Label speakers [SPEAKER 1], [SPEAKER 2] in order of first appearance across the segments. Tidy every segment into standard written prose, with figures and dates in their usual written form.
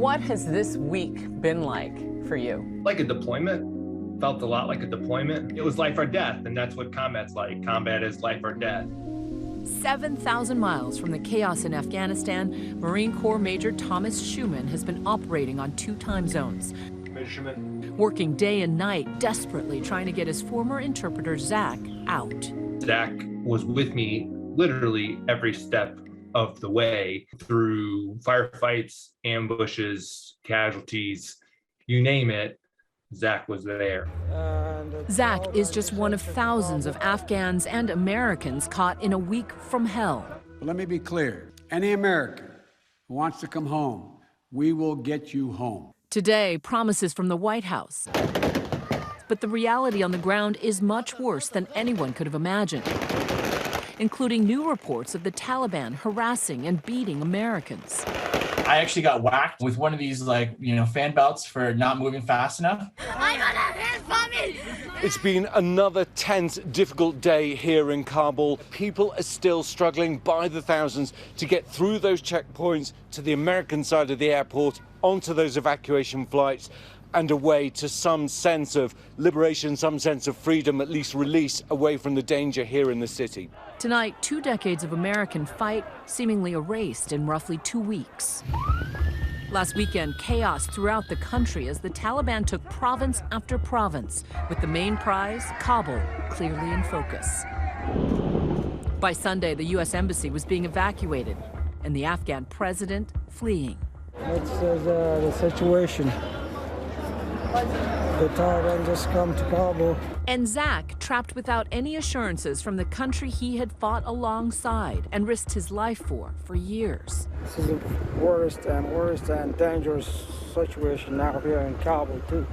[SPEAKER 1] What has this week been like for you?
[SPEAKER 2] Like a deployment. Felt a lot like a deployment. It was life or death, and that's what combat's like. Combat is life or death.
[SPEAKER 3] 7,000 miles from the chaos in Afghanistan, Marine Corps Major Thomas Schueman has been operating on 2 time zones. Working day and night, desperately trying to get his former interpreter, Zach, out.
[SPEAKER 2] Zach was with me literally every step of the way through firefights, ambushes, casualties, you name it, Zach was there.
[SPEAKER 3] Zach is just one of thousands of Afghans and Americans caught in a week from hell.
[SPEAKER 4] Let me be clear. Any American who wants to come home, we will get you home.
[SPEAKER 3] Today, promises from the White House. But the reality on the ground is much worse than anyone could have imagined, including new reports of the Taliban harassing and beating Americans.
[SPEAKER 5] I actually got whacked with one of these, fan belts for not moving fast enough.
[SPEAKER 6] It's been another tense, difficult day here in Kabul. People are still struggling by the thousands to get through those checkpoints to the American side of the airport, onto those evacuation flights, and away to some sense of liberation, some sense of freedom, at least release away from the danger here in the city.
[SPEAKER 3] Tonight, 2 decades of American fight seemingly erased in roughly 2 weeks. Last weekend, chaos throughout the country as the Taliban took province after province, with the main prize, Kabul, clearly in focus. By Sunday, the U.S. Embassy was being evacuated, and the Afghan president fleeing.
[SPEAKER 7] It's the situation. The Taliban just come to Kabul.
[SPEAKER 3] And Zach, trapped without any assurances from the country he had fought alongside and risked his life for years.
[SPEAKER 7] This is the worst and dangerous situation now here in Kabul, too.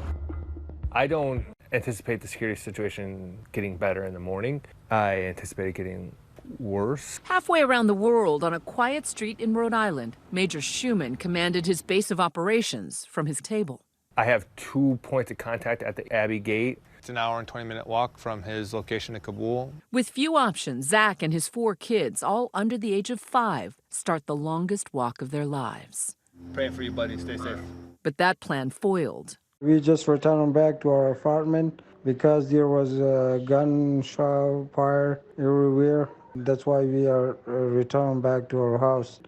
[SPEAKER 8] I don't anticipate the security situation getting better in the morning. I anticipate it getting worse.
[SPEAKER 3] Halfway around the world on a quiet street in Rhode Island, Major Schueman commanded his base of operations from his table.
[SPEAKER 8] I have 2 points of contact at the Abbey Gate.
[SPEAKER 9] It's an hour and 20-minute walk from his location in Kabul.
[SPEAKER 3] With few options, Zach and his 4 kids, all under the age of 5, start the longest walk of their lives.
[SPEAKER 9] Praying for you, buddy. Stay safe.
[SPEAKER 3] But that plan foiled.
[SPEAKER 7] We just returned back to our apartment because there was a gunshot fire everywhere. That's why we are returning back to our house.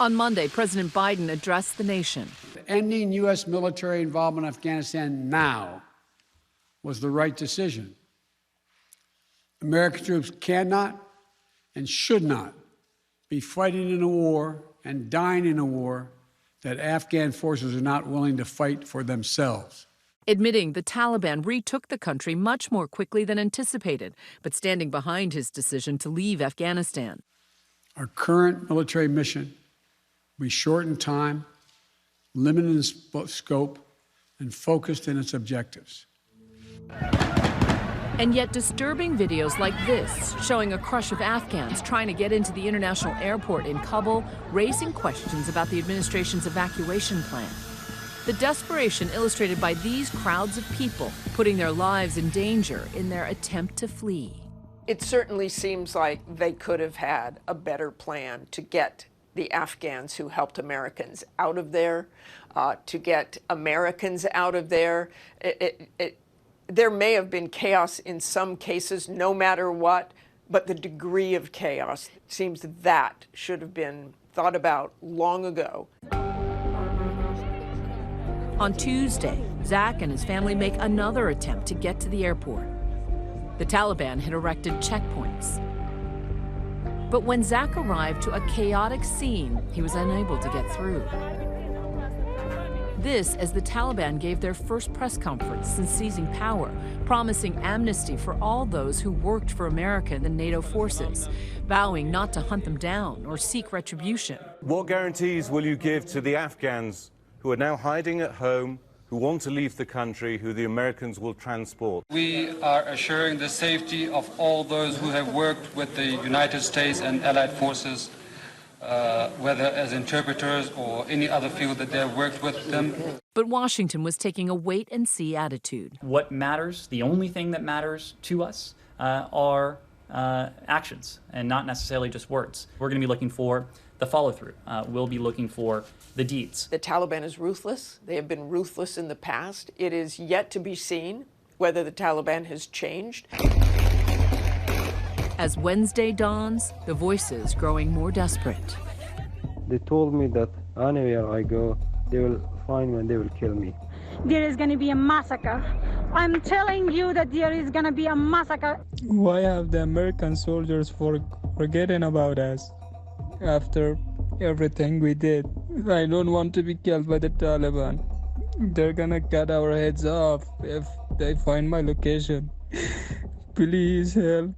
[SPEAKER 3] On Monday, President Biden addressed the nation.
[SPEAKER 4] Ending U.S. military involvement in Afghanistan now was the right decision. American troops cannot and should not be fighting in a war and dying in a war that Afghan forces are not willing to fight for themselves.
[SPEAKER 3] Admitting the Taliban retook the country much more quickly than anticipated, but standing behind his decision to leave Afghanistan.
[SPEAKER 4] Our current military mission, we shortened time, limited in scope, and focused in its objectives.
[SPEAKER 3] And yet disturbing videos like this, showing a crush of Afghans trying to get into the international airport in Kabul, raising questions about the administration's evacuation plan. The desperation illustrated by these crowds of people putting their lives in danger in their attempt to flee.
[SPEAKER 10] It certainly seems like they could have had a better plan to get the Afghans who helped Americans out of there, to get Americans out of there. There may have been chaos in some cases, no matter what, but the degree of chaos seems that should have been thought about long ago.
[SPEAKER 3] On Tuesday, Zach and his family make another attempt to get to the airport. The Taliban had erected checkpoints. But when Zach arrived to a chaotic scene, he was unable to get through. This as the Taliban gave their first press conference since seizing power, promising amnesty for all those who worked for America and the NATO forces, vowing not to hunt them down or seek retribution.
[SPEAKER 6] What guarantees will you give to the Afghans who are now hiding at home, who want to leave the country, who the Americans will transport?
[SPEAKER 11] We are assuring the safety of all those who have worked with the United States and allied forces, whether as interpreters or any other field that they have worked with them.
[SPEAKER 3] But Washington was taking a wait-and-see attitude.
[SPEAKER 12] What matters, the only thing that matters to us, are actions and not necessarily just words. We're going to be looking for the follow-through. We'll be looking for the deeds.
[SPEAKER 10] The Taliban is ruthless. They have been ruthless in the past. It is yet to be seen whether the Taliban has changed.
[SPEAKER 3] As Wednesday dawns, the voices growing more desperate.
[SPEAKER 7] They told me that anywhere I go, they will find me and they will kill me.
[SPEAKER 13] There is going to be a massacre. I'm telling you that there is going to be a massacre.
[SPEAKER 14] Why have the American soldiers forgotten about us after everything we did? I don't want to be killed by the Taliban. They're gonna cut our heads off if they find my location. Please help.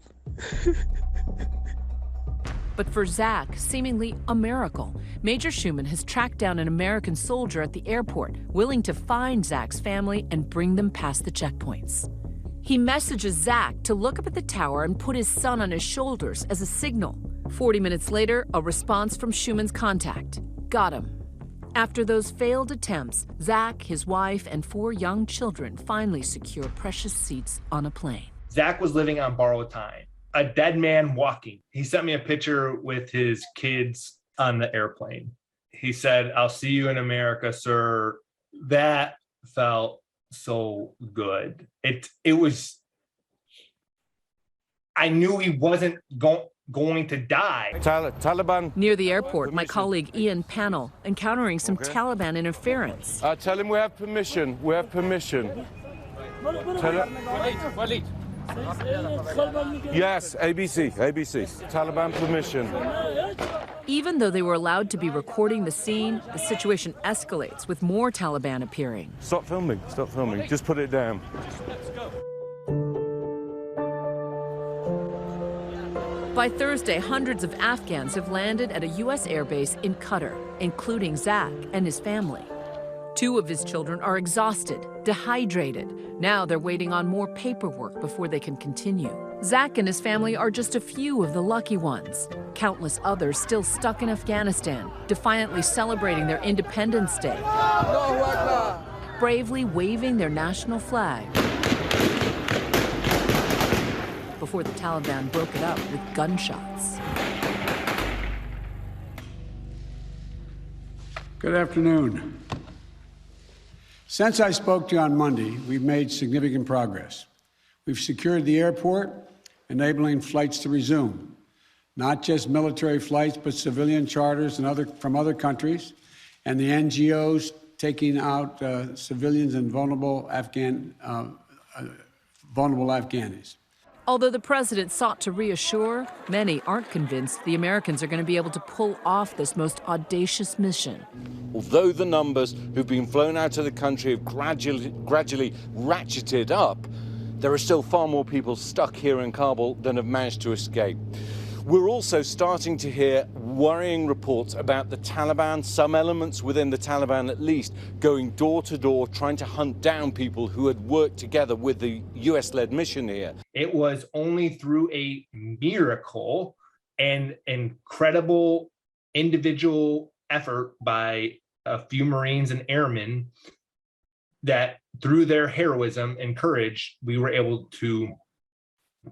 [SPEAKER 3] But for Zach, seemingly a miracle. Major Schueman has tracked down an American soldier at the airport, willing to find Zach's family and bring them past the checkpoints. He messages Zach to look up at the tower and put his son on his shoulders as a signal. 40 minutes later, a response from Schueman's contact. Got him. After those failed attempts, Zach, his wife, and 4 young children finally secure precious seats on a plane.
[SPEAKER 2] Zach was living on borrowed time, a dead man walking. He sent me a picture with his kids on the airplane. He said, "I'll see you in America, sir." That felt so good. It was, I knew he wasn't going to die.
[SPEAKER 6] Taliban.
[SPEAKER 3] Near the airport, my colleague Ian Pannell encountering some Taliban interference.
[SPEAKER 6] Tell him we have permission. We have permission. Yes, ABC. Taliban permission.
[SPEAKER 3] Even though they were allowed to be recording the scene, the situation escalates with more Taliban appearing.
[SPEAKER 6] Stop filming. Just put it down.
[SPEAKER 3] By Thursday, hundreds of Afghans have landed at a U.S. airbase in Qatar, including Zach and his family. 2 of his children are exhausted, dehydrated. Now they're waiting on more paperwork before they can continue. Zach and his family are just a few of the lucky ones. Countless others still stuck in Afghanistan, defiantly celebrating their Independence Day, bravely waving their national flag, before the Taliban broke it up with gunshots.
[SPEAKER 4] Good afternoon. Since I spoke to you on Monday, we've made significant progress. We've secured the airport, enabling flights to resume. Not just military flights, but civilian charters and from other countries, and the NGOs taking out civilians and vulnerable Afghanis.
[SPEAKER 3] Although the president sought to reassure, many aren't convinced the Americans are going to be able to pull off this most audacious mission.
[SPEAKER 6] Although the numbers who've been flown out of the country have gradually ratcheted up, there are still far more people stuck here in Kabul than have managed to escape. We're also starting to hear worrying reports about the Taliban, some elements within the Taliban at least, going door to door, trying to hunt down people who had worked together with the US-led mission here.
[SPEAKER 2] It was only through a miracle and incredible individual effort by a few Marines and airmen that through their heroism and courage, we were able to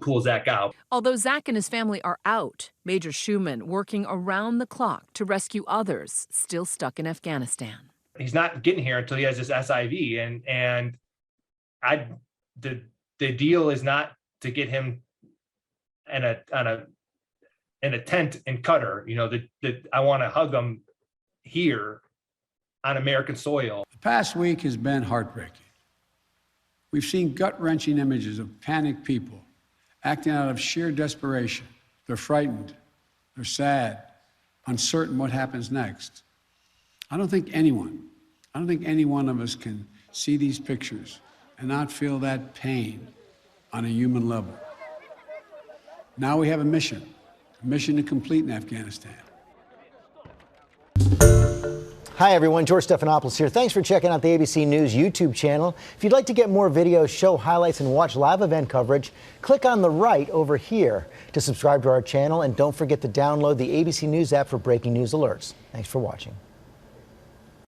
[SPEAKER 2] pull Zach out.
[SPEAKER 3] Although Zach and his family are out, Major Schueman working around the clock to rescue others still stuck in Afghanistan.
[SPEAKER 2] He's not getting here until he has this SIV, and the deal is not to get him in a tent in Qatar. You know, I want to hug him here on American soil.
[SPEAKER 4] The past week has been heartbreaking. We've seen gut-wrenching images of panicked people acting out of sheer desperation. They're frightened, they're sad, uncertain what happens next. I don't think any one of us can see these pictures and not feel that pain on a human level. Now we have a mission to complete in Afghanistan.
[SPEAKER 15] Hi everyone, George Stephanopoulos here. Thanks for checking out the ABC News YouTube channel. If you'd like to get more videos, show highlights, and watch live event coverage, click on the right over here to subscribe to our channel, and don't forget to download the ABC News app for breaking news alerts. Thanks for watching.